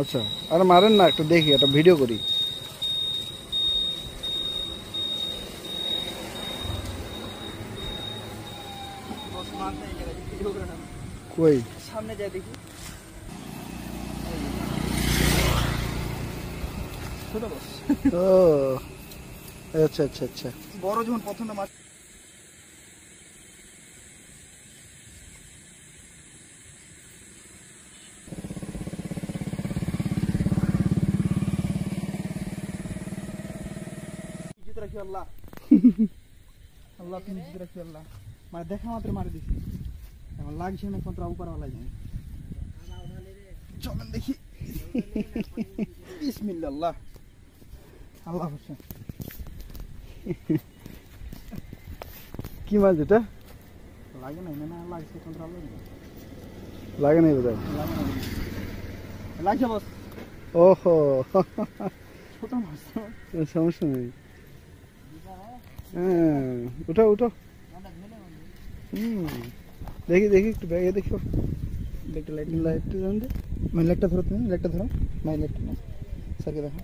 আচ্ছা, আর মারেন না, একটু দেখি, একটা ভিডিও করি। কই সামনে যাই দেখি। ছোট বস। ও আচ্ছা আচ্ছা আচ্ছা, বড় যখন প্রথমে মাছ রাখি আল্লাহ আল্লাহ তুমি জিত রাখি আল্লাহ, মানে দেখা মাত্র মারি দিছি, আমার লাগছে না কোনটা উপর वाला যায়। চলেন দেখি। বিসমিল্লাহ আল্লাহ আল্লাহ হোসেন। কি মাছ এটা? লাগে না না লাগছে কোনটা আলো লাগে নাই বোধহয়। লাগছে বস। ওহো, ছোট মাছ সমস্যা নেই। হ্যাঁ, উঠাও উঠাও। দেখি দেখি, একটু ব্যাগে দেখো। লাইটটা জান দে, মানে লাইটটা ধরো, তুমি লাইটটা ধরো, মাই লাইটটা না স্যারকে দেখো।